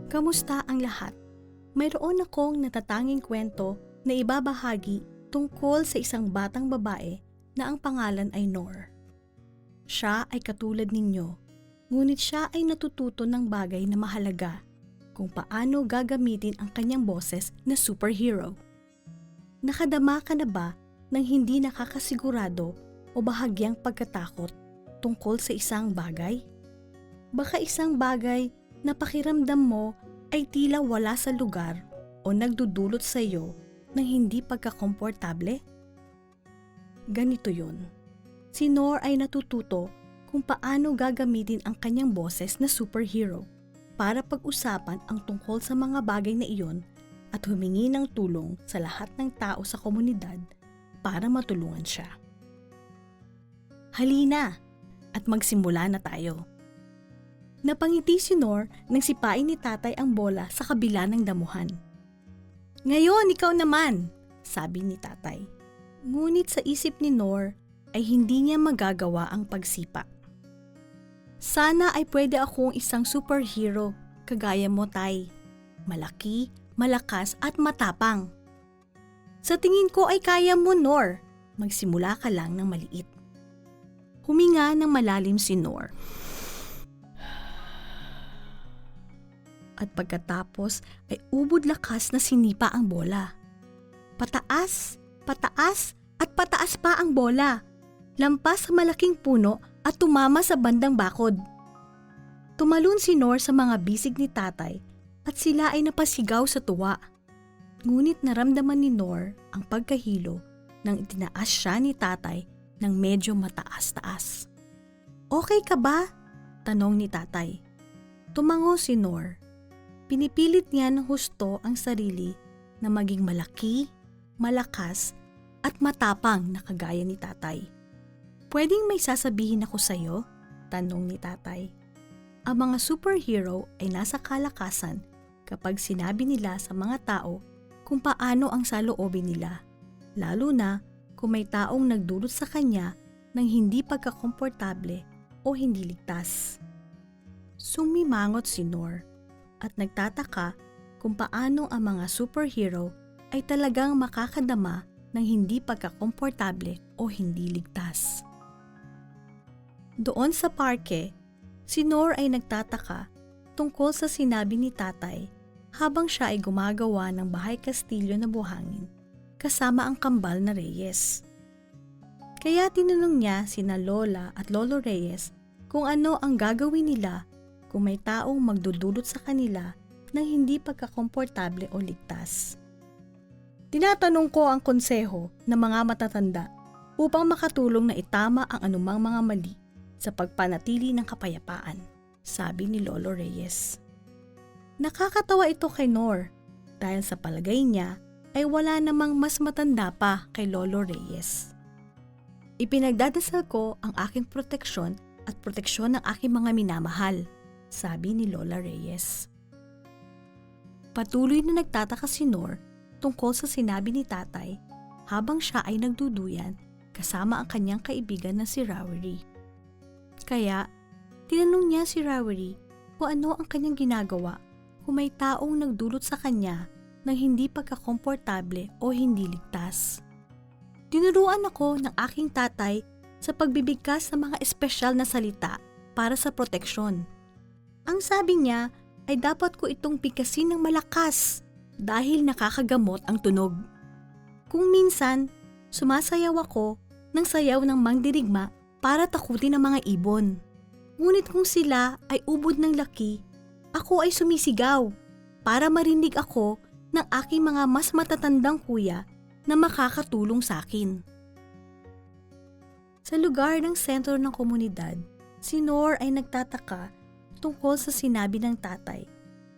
Kamusta ang lahat? Mayroon akong natatanging kwento na ibabahagi tungkol sa isang batang babae na ang pangalan ay Nor. Siya ay katulad ninyo, ngunit siya ay natututo ng bagay na mahalaga kung paano gagamitin ang kanyang boses na superhero. Nakadama ka na ba ng hindi nakakasigurado o bahagyang pagkatakot tungkol sa isang bagay? Baka isang bagay na pakiramdam mo ay tila wala sa lugar o nagdudulot sa iyo ng hindi pagkakomportable? Ganito yun. Si Nor ay natututo kung paano gagamitin ang kanyang boses na superhero para pag-usapan ang tungkol sa mga bagay na iyon at humingi ng tulong sa lahat ng tao sa komunidad para matulungan siya. Halina at magsimula na tayo. Napangiti si Nor nang sipain ni tatay ang bola sa kabila ng damuhan. "Ngayon, ikaw naman," sabi ni tatay. Ngunit sa isip ni Nor ay hindi niya magagawa ang pagsipa. "Sana ay pwede akong isang superhero kagaya mo, tay. Malaki, malakas at matapang." "Sa tingin ko ay kaya mo, Nor. Magsimula ka lang ng maliit." Huminga ng malalim si Nor. At pagkatapos ay ubod lakas na sinipa ang bola. Pataas, pataas at pataas pa ang bola. Lampas sa malaking puno at tumama sa bandang bakod. Tumalon si Nor sa mga bisig ni tatay at sila ay napasigaw sa tuwa. Ngunit naramdaman ni Nor ang pagkahilo nang itinaas siya ni tatay ng medyo mataas-taas. "Okay ka ba?" tanong ni tatay. Tumango si Nor. Pinipilit niya ng husto ang sarili na maging malaki, malakas, at matapang na kagaya ni tatay. "Pwedeng may sasabihin ako sa'yo?" tanong ni tatay. Ang mga superhero ay nasa kalakasan kapag sinabi nila sa mga tao kung paano ang saloobin nila, lalo na kung may taong nagdulot sa kanya ng hindi pagkakomportable o hindi ligtas. Sumimangot si Nor at nagtataka kung paano ang mga superhero ay talagang makakadama ng hindi pagkakomportable o hindi ligtas. Doon sa parke, si Nor ay nagtataka tungkol sa sinabi ni tatay habang siya ay gumagawa ng bahay kastilyo na buhangin kasama ang kambal na Reyes. Kaya tinanong niya sina Lola at Lolo Reyes kung ano ang gagawin nila kung may taong magdudulot sa kanila ng hindi pagkakomportable o ligtas. "Tinatanong ko ang konseho ng mga matatanda upang makatulong na itama ang anumang mga mali sa pagpanatili ng kapayapaan," sabi ni Lolo Reyes. Nakakatawa ito kay Nor dahil sa palagay niya ay wala namang mas matanda pa kay Lolo Reyes. "Ipinagdadasal ko ang aking proteksyon at proteksyon ng aking mga minamahal," sabi ni Lola Reyes. Patuloy na nagtataka si Nor tungkol sa sinabi ni tatay habang siya ay nagduduyan kasama ang kanyang kaibigan na si Rowery. Kaya, tinanong niya si Rowery kung ano ang kanyang ginagawa kung may taong nagdulot sa kanya ng hindi pagkakomportable o hindi ligtas. "Tinuruan ako ng aking tatay sa pagbibigkas ng mga espesyal na salita para sa proteksyon. Ang sabi niya ay dapat ko itong bigkasin ng malakas dahil nakakagamot ang tunog. Kung minsan, sumasayaw ako ng sayaw ng mangdirigma para takutin ang mga ibon. Ngunit kung sila ay ubod ng laki, ako ay sumisigaw para marinig ako ng aking mga mas matatandang kuya na makakatulong sa akin." Sa lugar ng sentro ng komunidad, si Nor ay nagtataka tungkol sa sinabi ng tatay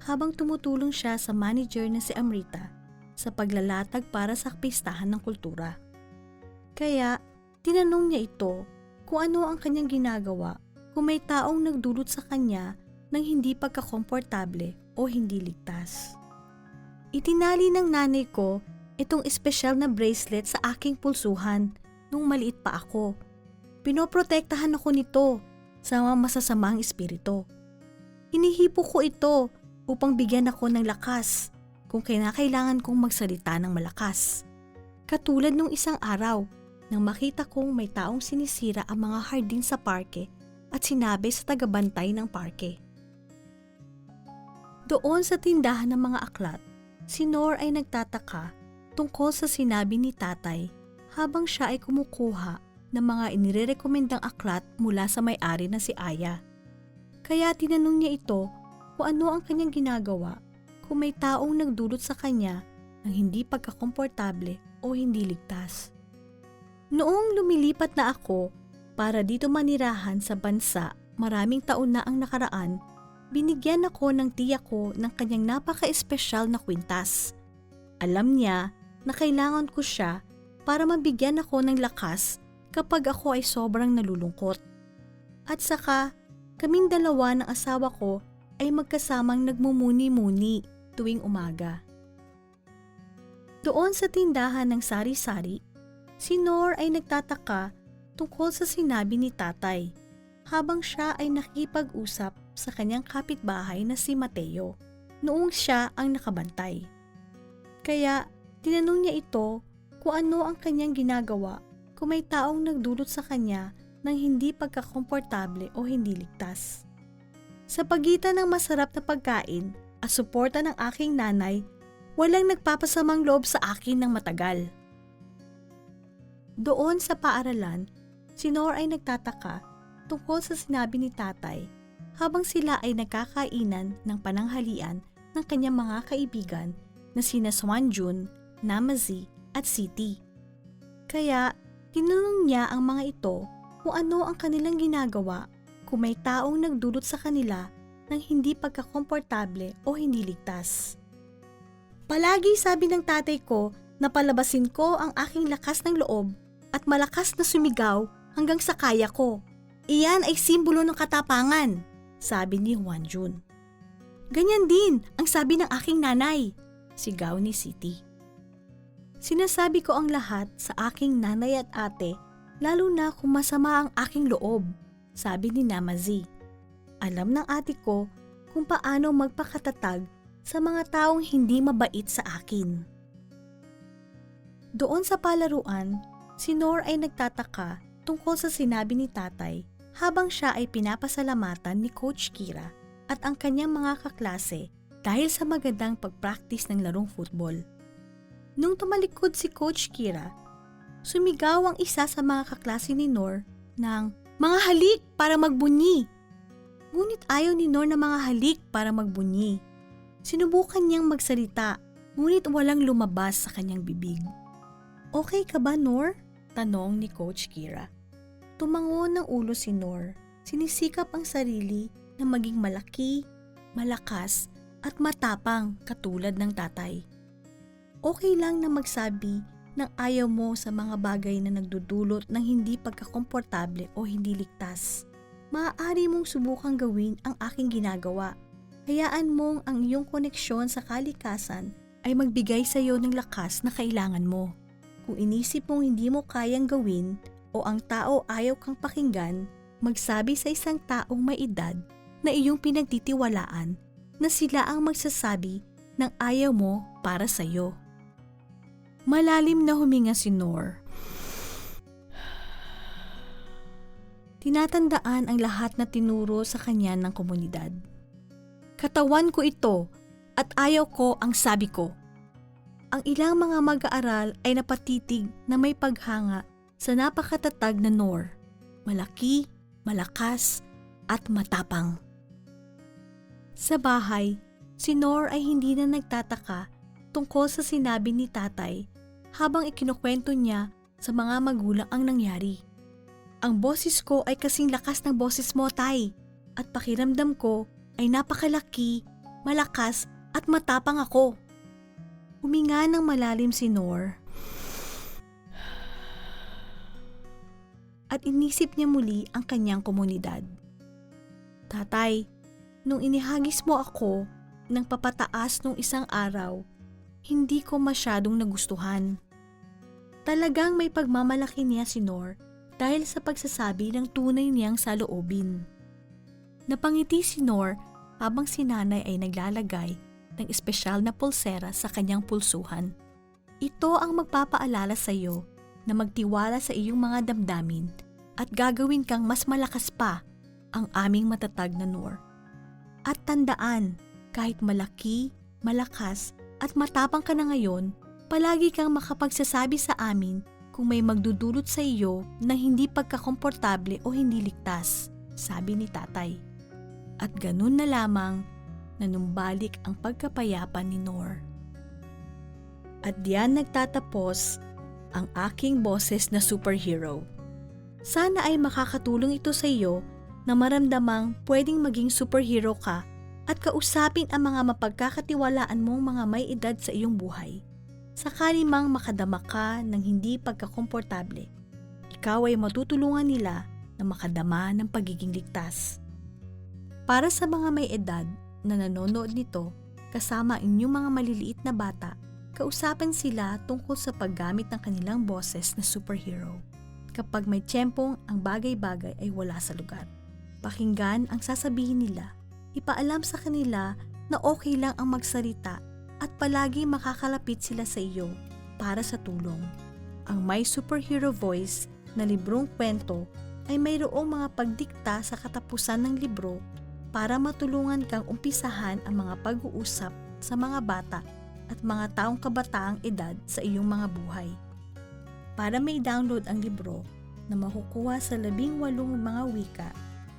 habang tumutulong siya sa manager na si Amrita sa paglalatag para sa pistahan ng kultura. Kaya, tinanong niya ito kung ano ang kanyang ginagawa kung may taong nagdulot sa kanya ng hindi pagkakomportable o hindi ligtas. "Itinali ng nanay ko itong espesyal na bracelet sa aking pulsuhan nung maliit pa ako. Pinoprotektahan ako nito sa mga masasamang espiritu. Hinihipo ko ito upang bigyan ako ng lakas kung kailangan kong magsalita ng malakas. Katulad nung isang araw nang makita kong may taong sinisira ang mga hardin sa parke at sinabi sa tagabantay ng parke. Doon sa tindahan ng mga aklat, si Nor ay nagtataka tungkol sa sinabi ni tatay habang siya ay kumukuha ng mga inirerekomendang aklat mula sa may-ari na si Aya. Kaya tinanong niya ito kung ano ang kanyang ginagawa kung may taong nagdulot sa kanya ng hindi pagkakomportable o hindi ligtas. Noong lumilipat na ako para dito manirahan sa bansa, maraming taon na ang nakaraan, binigyan ako ng tiya ko ng kanyang napaka-espesyal na kwintas. Alam niya na kailangan ko siya para mabigyan ako ng lakas kapag ako ay sobrang nalulungkot. At saka, kaming dalawa ng asawa ko ay magkasamang nagmumuni-muni tuwing umaga. Doon sa tindahan ng sari-sari, si Nor ay nagtataka tungkol sa sinabi ni tatay habang siya ay nakipag-usap sa kanyang kapitbahay na si Mateo noong siya ang nakabantay. Kaya tinanong niya ito kung ano ang kanyang ginagawa kung may taong nagdulot sa kanya ng hindi pagkakomportable o hindi ligtas. Sa pagitan ng masarap na pagkain at suporta ng aking nanay, walang nagpapasamang loob sa akin ng matagal. Doon sa paaralan, si Nor ay nagtataka tungkol sa sinabi ni tatay habang sila ay nagkakainan ng pananghalian ng kanyang mga kaibigan na sina Swanjun, Namazi at Siti. Kaya tinanong niya ang mga ito kung ano ang kanilang ginagawa kung may taong nagdulot sa kanila ng hindi pagkakomportable o hindi ligtas. Palagi sabi ng tatay ko na palabasin ko ang aking lakas ng loob at malakas na sumigaw hanggang sa kaya ko. Iyan ay simbolo ng katapangan, sabi ni Juan Jun. Ganyan din ang sabi ng aking nanay, sigaw ni Siti. Sinasabi ko ang lahat sa aking nanay at ate, lalo na kung masama ang aking loob, sabi ni Namazi. Alam ng ate ko kung paano magpakatatag sa mga taong hindi mabait sa akin. Doon sa palaruan, si Nor ay nagtataka tungkol sa sinabi ni tatay habang siya ay pinapasalamatan ni Coach Kira at ang kanyang mga kaklase dahil sa magandang pagpractice ng larong football. Nung tumalikod si Coach Kira, sumigaw ang isa sa mga kaklase ni Nor ng "Mga halik para magbunyi!" Ngunit ayaw ni Nor na mga halik para magbunyi. Sinubukan niyang magsalita, ngunit walang lumabas sa kanyang bibig. Okay ka ba, Nor? Tanong ni Coach Kira. Tumango ng ulo si Nor. Sinisikap ang sarili na maging malaki, malakas at matapang katulad ng tatay. Okay lang na magsabi ng ayaw mo sa mga bagay na nagdudulot ng hindi pagkakomportable o hindi ligtas. Maaari mong subukang gawin ang aking ginagawa. Hayaan mong ang iyong koneksyon sa kalikasan ay magbigay sa iyo ng lakas na kailangan mo. Kung inisip mong hindi mo kayang gawin o ang tao ayaw kang pakinggan, magsabi sa isang taong may edad na iyong pinagtitiwalaan na sila ang magsasabi ng ayaw mo para sa iyo. Malalim na huminga si Nor. Tinatandaan ang lahat na tinuro sa kanya ng komunidad. Katawan ko ito at ayaw ko ang sabi ko. Ang ilang mga mag-aaral ay napatitig na may paghanga sa napakatatag na Nor. Malaki, malakas at matapang. Sa bahay, si Nor ay hindi na nagtataka tungkol sa sinabi ni tatay habang ikinukwento niya sa mga magulang ang nangyari. Ang boses ko ay kasing lakas ng boses mo, tay, at pakiramdam ko ay napakalaki, malakas at matapang ako. Huminga ng malalim si Nor at inisip niya muli ang kanyang komunidad. Tatay, nung inihagis mo ako ng papataas nung isang araw, hindi ko masyadong nagustuhan. Talagang may pagmamalaki niya si Nor dahil sa pagsasabi ng tunay niyang saloobin. Napangiti si Nor habang si nanay ay naglalagay ng espesyal na pulsera sa kanyang pulsuhan. Ito ang magpapaalala sa iyo na magtiwala sa iyong mga damdamin at gagawin kang mas malakas pa ang aming matatag na Noor. At tandaan, kahit malaki, malakas at matapang ka na ngayon, palagi kang makapagsasabi sa amin kung may magdudulot sa iyo ng hindi pagkakomportable o hindi ligtas, sabi ni tatay. At ganun na lamang nanumbalik ang pagkapayapa ni Noor. At diyan nagtatapos ang aking boses na superhero. Sana ay makakatulong ito sa iyo na maramdamang pwedeng maging superhero ka at kausapin ang mga mapagkakatiwalaan mong mga may edad sa iyong buhay. Sakali mang makadama ka ng hindi pagkakomportable, ikaw ay matutulungan nila na makadama ng pagiging ligtas. Para sa mga may edad na nanonood nito, kasama inyong mga maliliit na bata, kausapin sila tungkol sa paggamit ng kanilang boses na superhero. Kapag may tiyempong ang bagay-bagay ay wala sa lugar. Pakinggan ang sasabihin nila, ipaalam sa kanila na okay lang ang magsalita at palagi makakalapit sila sa iyo para sa tulong. Ang My Superhero Voice na librong kwento ay mayroong mga pagdikta sa katapusan ng libro para matulungan kang umpisahan ang mga pag-uusap sa mga bata at mga taong kabataang edad sa iyong mga buhay. Para may download ang libro na makukuha sa 18 mga wika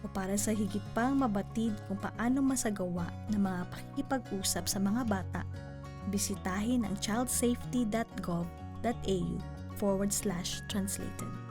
o para sa higit pang mabatid kung paano masagawa ng mga pakikipag-usap sa mga bata, bisitahin ang childsafety.gov.au/translated.